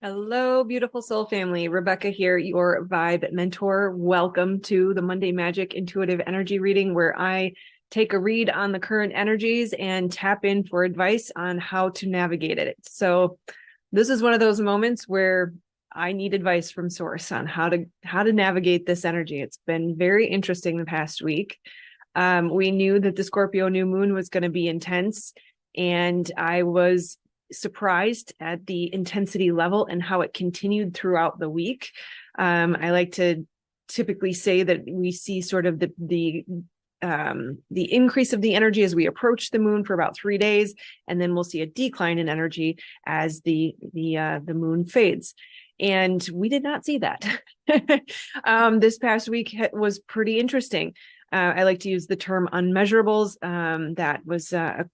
Hello, beautiful soul family. Rebecca here, your vibe mentor. Welcome to the Monday Magic Intuitive Energy Reading, where I take a read on the current energies and tap in for advice on how to navigate it. So this is one of those moments where I need advice from source on how to navigate this energy. It's been very interesting the past week. We knew that the Scorpio new moon was going to be intense, and I was surprised at the intensity level and how it continued throughout the week. I like to typically say that we see sort of the increase of the energy as we approach the moon for about 3 days, and then we'll see a decline in energy as the moon fades. And we did not see that. This past week was pretty interesting. I like to use the term unmeasurables. That was a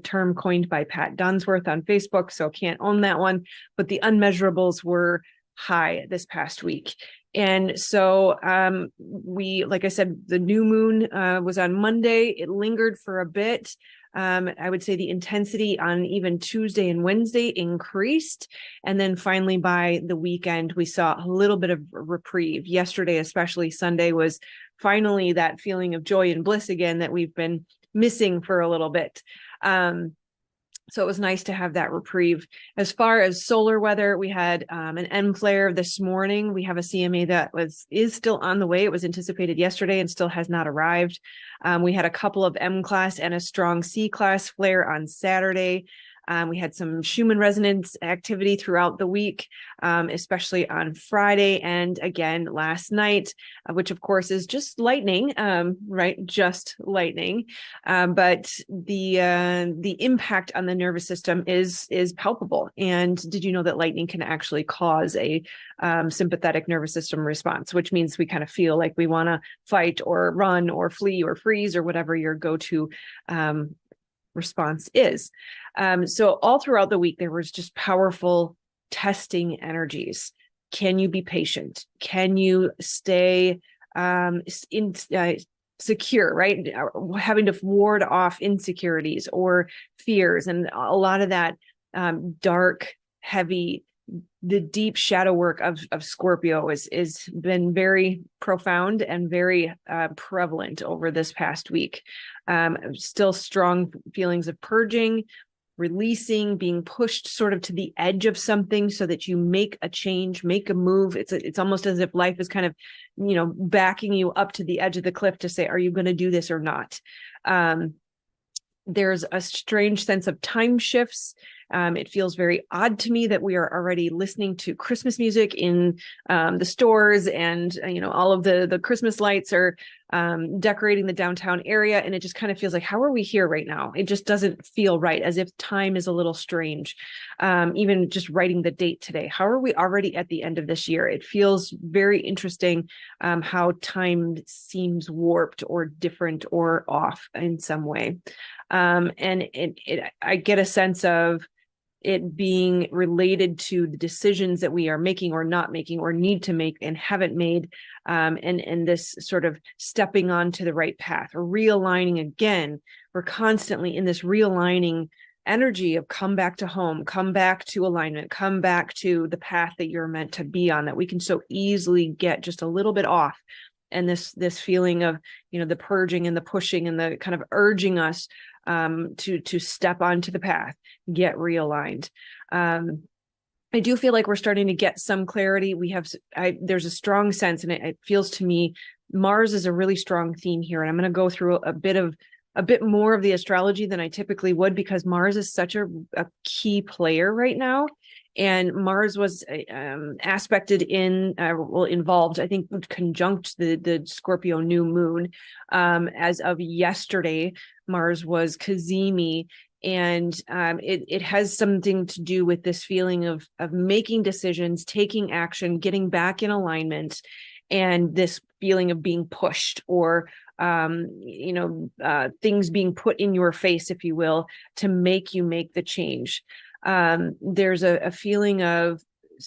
term coined by Pat Dunsworth on Facebook, so can't own that one. But the unmeasurables were high this past week. And so like I said, the new moon was on Monday. It lingered for a bit. I would say the intensity on even Tuesday and Wednesday increased. And then finally by the weekend, we saw a little bit of reprieve. Yesterday, especially Sunday, was finally that feeling of joy and bliss again that we've been missing for a little bit. So it was nice to have that reprieve. As far as solar weather, we had an M flare this morning. We have a CMA that is still on the way. It was anticipated yesterday and still has not arrived. We had a couple of M class and a strong C class flare on Saturday. We had some Schumann resonance activity throughout the week, especially on Friday and again last night, which of course is just lightning, right? Just lightning. But the impact on the nervous system is palpable. And did you know that lightning can actually cause a sympathetic nervous system response, which means we kind of feel like we want to fight or run or flee or freeze or whatever your go-to response is. So all throughout the week, there was just powerful testing energies. Can you be patient? Can you stay secure, right? Having to ward off insecurities or fears. And a lot of that dark, heavy, the deep shadow work of Scorpio is been very profound and very prevalent over this past week. Still strong feelings of purging, releasing, being pushed sort of to the edge of something so that you make a change, make a move. It's almost as if life is kind of, backing you up to the edge of the cliff to say, are you going to do this or not? There's a strange sense of time shifts. It feels very odd to me that we are already listening to Christmas music in the stores, and all of the Christmas lights are decorating the downtown area, and it just kind of feels like, how are we here right now? It just doesn't feel right, as if time is a little strange. Even just writing the date today, how are we already at the end of this year? It feels very interesting how time seems warped or different or off in some way. And I get a sense of it being related to the decisions that we are making or not making or need to make and haven't made, and this sort of stepping onto the right path or realigning again. We're constantly in this realigning energy of come back to home, come back to alignment, come back to the path that you're meant to be on, that we can so easily get just a little bit off. And this feeling of, the purging and the pushing and the kind of urging us to step onto the path, get realigned. I do feel like we're starting to get some clarity. There's a strong sense, and it feels to me, Mars is a really strong theme here. And I'm going to go through a bit more of the astrology than I typically would, because Mars is such a key player right now. And Mars was aspected involved, I think, conjunct the Scorpio new moon. As of yesterday, Mars was Cazimi, and it has something to do with this feeling of making decisions, taking action, getting back in alignment, and this feeling of being pushed or things being put in your face, if you will, to make you make the change. There's a feeling of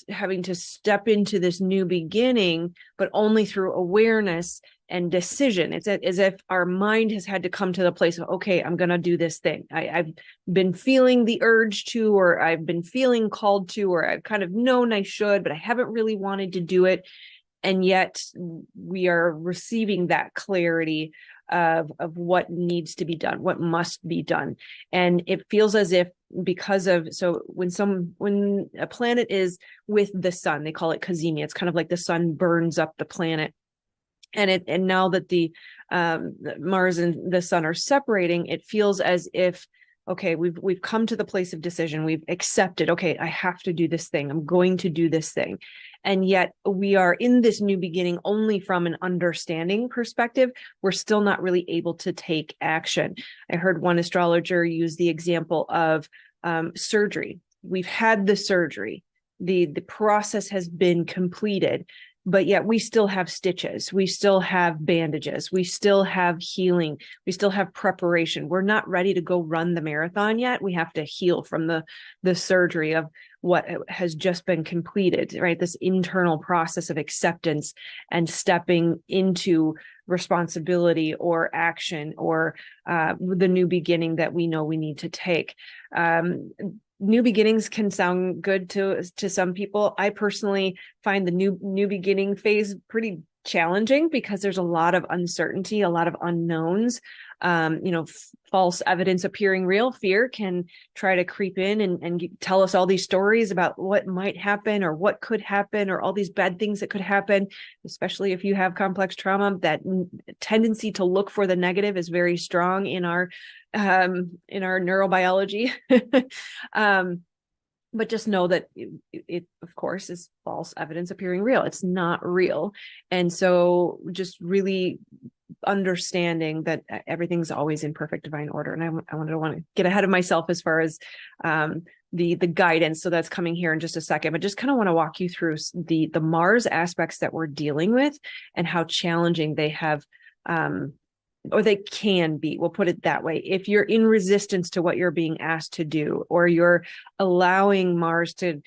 having to step into this new beginning, but only through awareness and decision. It's as if our mind has had to come to the place of, okay, I'm going to do this thing. I've been feeling the urge to, or I've been feeling called to, or I've kind of known I should, but I haven't really wanted to do it. And yet we are receiving that clarity of what needs to be done, what must be done. And it feels as if so when a planet is with the sun, they call it cazimi. It's kind of like the sun burns up the planet. And now that the Mars and the sun are separating, it feels as if, okay, we've come to the place of decision. We've accepted, okay, I have to do this thing. I'm going to do this thing. And yet we are in this new beginning only from an understanding perspective. We're still not really able to take action. I heard one astrologer use the example of surgery. We've had the surgery. The process has been completed, but yet we still have stitches. We still have bandages. We still have healing. We still have preparation. We're not ready to go run the marathon yet. We have to heal from the surgery of what has just been completed, right? This internal process of acceptance and stepping into responsibility or action or the new beginning that we know we need to take. New beginnings can sound good to some people. I personally find the new beginning phase pretty challenging because there's a lot of uncertainty, a lot of unknowns. False evidence appearing real. Fear can try to creep in and tell us all these stories about what might happen or what could happen or all these bad things that could happen, especially if you have complex trauma. That tendency to look for the negative is very strong in our neurobiology. But just know that it, of course, is false evidence appearing real. It's not real. And so just really understanding that everything's always in perfect divine order. And I want to get ahead of myself as far as the guidance. So that's coming here in just a second, but just kind of want to walk you through the Mars aspects that we're dealing with and how challenging they have, or they can be. We'll put it that way. If you're in resistance to what you're being asked to do, or you're allowing Mars to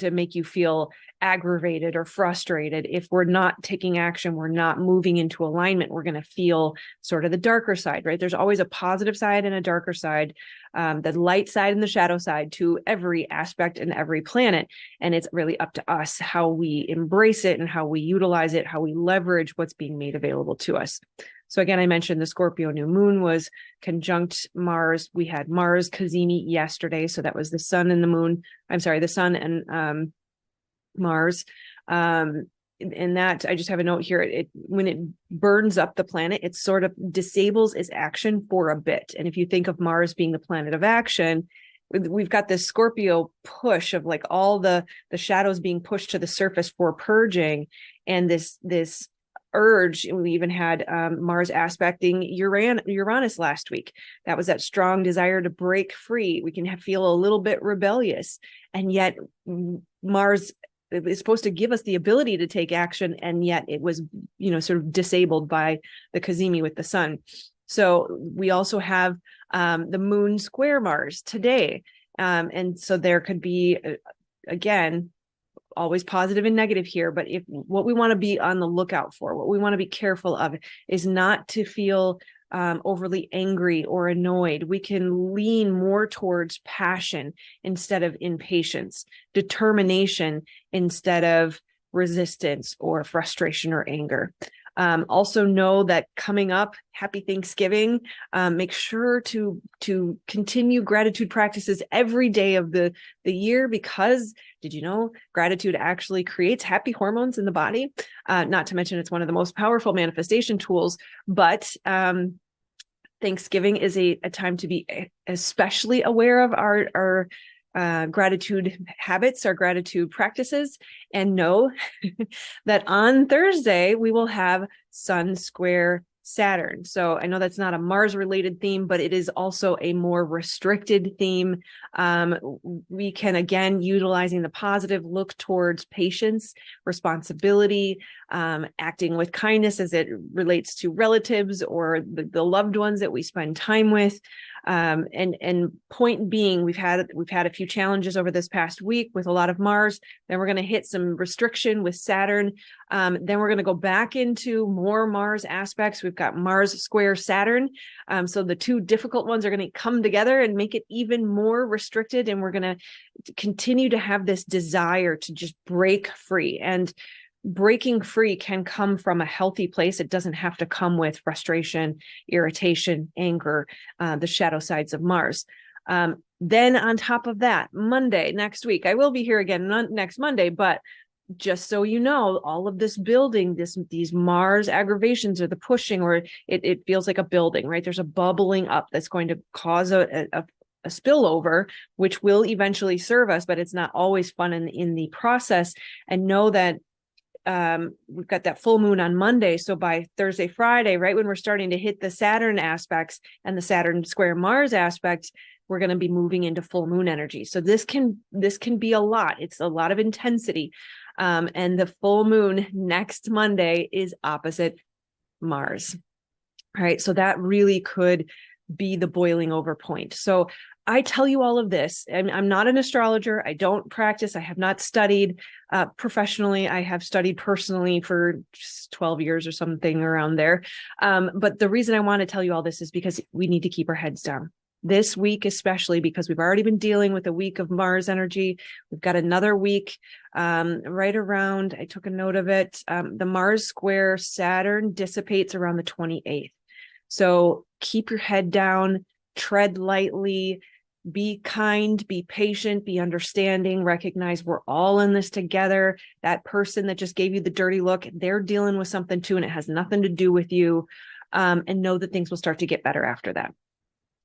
make you feel aggravated or frustrated, if we're not taking action, we're not moving into alignment, we're going to feel sort of the darker side, right? There's always a positive side and a darker side, the light side and the shadow side to every aspect and every planet. And it's really up to us how we embrace it and how we utilize it, how we leverage what's being made available to us. So again, I mentioned the Scorpio new moon was conjunct Mars. We had Mars cazimi yesterday. So that was the sun and the moon. I'm sorry, the sun and Mars. And that, I just have a note here. When it burns up the planet, it sort of disables its action for a bit. And if you think of Mars being the planet of action, we've got this Scorpio push of like all the shadows being pushed to the surface for purging, and this urge. We even had Mars aspecting Uranus last week. That was that strong desire to break free. We can feel a little bit rebellious, and yet Mars is supposed to give us the ability to take action, and yet it was, sort of disabled by the cazimi with the sun. So we also have the moon square Mars today, and so there could be again, always positive and negative here, but if what we want to be on the lookout for, what we want to be careful of is not to feel overly angry or annoyed. We can lean more towards passion instead of impatience, determination instead of resistance or frustration or anger. Also know that coming up, happy Thanksgiving. Make sure to continue gratitude practices every day of the year, because did you know gratitude actually creates happy hormones in the body? Not to mention it's one of the most powerful manifestation tools, but Thanksgiving is a time to be especially aware of our gratitude habits, our gratitude practices, and know that on Thursday we will have Sun square Saturn. So I know that's not a Mars related theme, but it is also a more restricted theme. We can, again, utilizing the positive, look towards patience, responsibility, acting with kindness as it relates to relatives or the loved ones that we spend time with. And point being, we've had a few challenges over this past week with a lot of Mars. Then we're going to hit some restriction with Saturn. Then we're going to go back into more Mars aspects. We've got Mars square Saturn. So the two difficult ones are going to come together and make it even more restricted. And we're going to continue to have this desire to just break free. And breaking free can come from a healthy place. It doesn't have to come with frustration, irritation, anger, the shadow sides of Mars. Then on top of that, Monday, next week, I will be here again next Monday, but just so you know, all of this building, these Mars aggravations or the pushing, or it feels like a building, right? There's a bubbling up that's going to cause a spillover, which will eventually serve us, but it's not always fun in the process. And know that we've got that full moon on Monday. So by Thursday, Friday, right when we're starting to hit the Saturn aspects and the Saturn square Mars aspect, we're going to be moving into full moon energy. So this can be a lot. It's a lot of intensity. And the full moon next Monday is opposite Mars. All right. So that really could be the boiling over point. So I tell you all of this, and I'm not an astrologer. I don't practice. I have not studied professionally. I have studied personally for 12 years or something around there. But the reason I want to tell you all this is because we need to keep our heads down. This week, especially because we've already been dealing with a week of Mars energy. We've got another week right around, I took a note of it. The Mars square Saturn dissipates around the 28th. So keep your head down, tread lightly, be kind, be patient, be understanding, recognize we're all in this together. That person that just gave you the dirty look, they're dealing with something too, and it has nothing to do with you. And know that things will start to get better after that.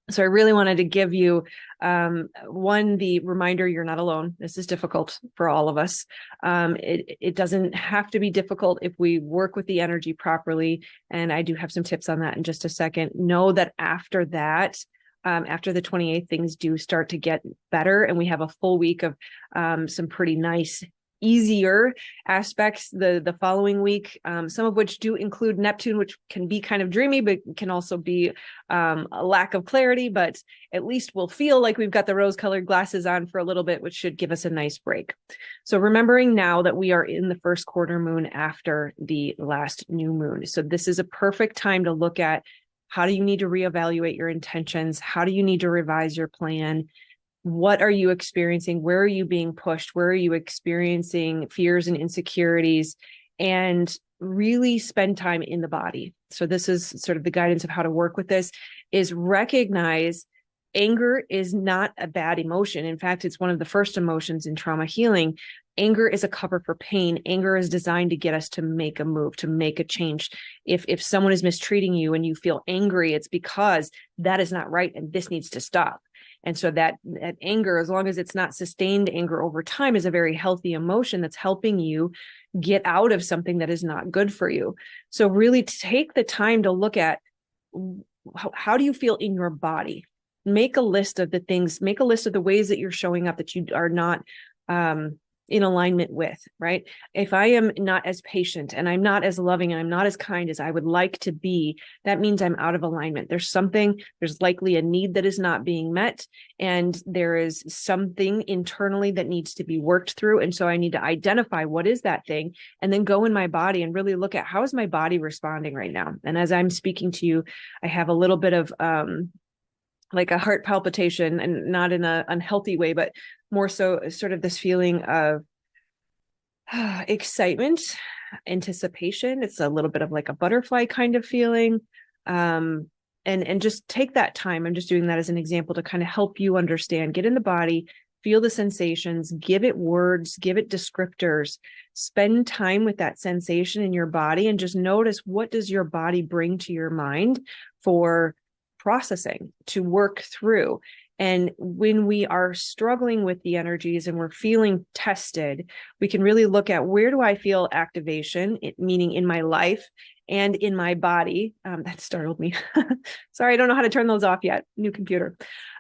So I really wanted to give you, the reminder you're not alone. This is difficult for all of us. It doesn't have to be difficult if we work with the energy properly. And I do have some tips on that in just a second. Know that after that, after the 28th, things do start to get better. And we have a full week of some pretty nice, easier aspects the following week, some of which do include Neptune, which can be kind of dreamy, but can also be a lack of clarity. But at least we'll feel like we've got the rose-colored glasses on for a little bit, which should give us a nice break. So remembering now that we are in the first quarter moon after the last new moon. So this is a perfect time to look at, how do you need to reevaluate your intentions? How do you need to revise your plan? What are you experiencing? Where are you being pushed? Where are you experiencing fears and insecurities? And really spend time in the body. So this is sort of the guidance of how to work with this, is recognize anger is not a bad emotion. In fact, it's one of the first emotions in trauma healing. Anger is a cover for pain. Anger is designed to get us to make a move, to make a change. If someone is mistreating you and you feel angry, it's because that is not right and this needs to stop. And so that anger, as long as it's not sustained anger over time, is a very healthy emotion that's helping you get out of something that is not good for you. So really take the time to look at, how do you feel in your body? Make a list of the things, make a list of the ways that you're showing up that you are not in alignment with, right? If I am not as patient and I'm not as loving and I'm not as kind as I would like to be, that means I'm out of alignment. There's likely a need that is not being met, and there is something internally that needs to be worked through. And so I need to identify what is that thing, and then go in my body and really look at, how is my body responding right now? And as I'm speaking to you, I have a little bit of like a heart palpitation, and not in an unhealthy way, but more so sort of this feeling of excitement, anticipation. It's a little bit of like a butterfly kind of feeling. And just take that time. I'm just doing that as an example to kind of help you understand, get in the body, feel the sensations, give it words, give it descriptors, spend time with that sensation in your body, and just notice, what does your body bring to your mind for processing, to work through. And when we are struggling with the energies and we're feeling tested, we can really look at, where do I feel activation, meaning in my life, and in my body. That startled me. Sorry, I don't know how to turn those off yet. New computer.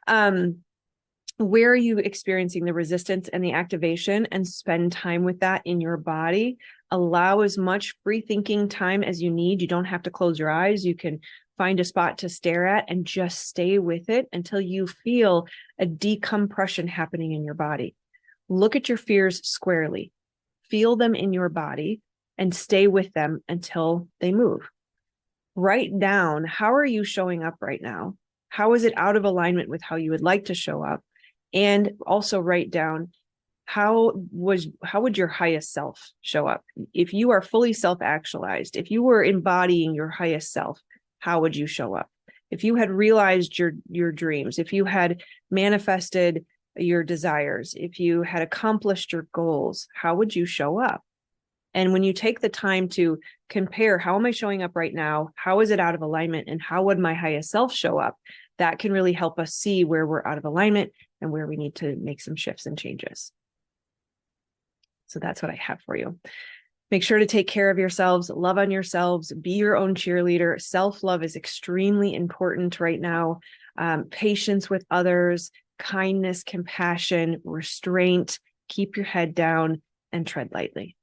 Where are you experiencing the resistance and the activation, and spend time with that in your body. Allow as much free thinking time as you need. You don't have to close your eyes. You can find a spot to stare at and just stay with it until you feel a decompression happening in your body. Look at your fears squarely, feel them in your body, and stay with them until they move. Write down, how are you showing up right now? How is it out of alignment with how you would like to show up? And also write down, how would your highest self show up? If you are fully self-actualized, if you were embodying your highest self, how would you show up? If you had realized your dreams, if you had manifested your desires, if you had accomplished your goals, how would you show up? And when you take the time to compare, how am I showing up right now? How is it out of alignment? And how would my highest self show up? That can really help us see where we're out of alignment and where we need to make some shifts and changes. So that's what I have for you. Make sure to take care of yourselves, love on yourselves, be your own cheerleader. Self-love is extremely important right now. Patience with others, kindness, compassion, restraint, keep your head down, and tread lightly.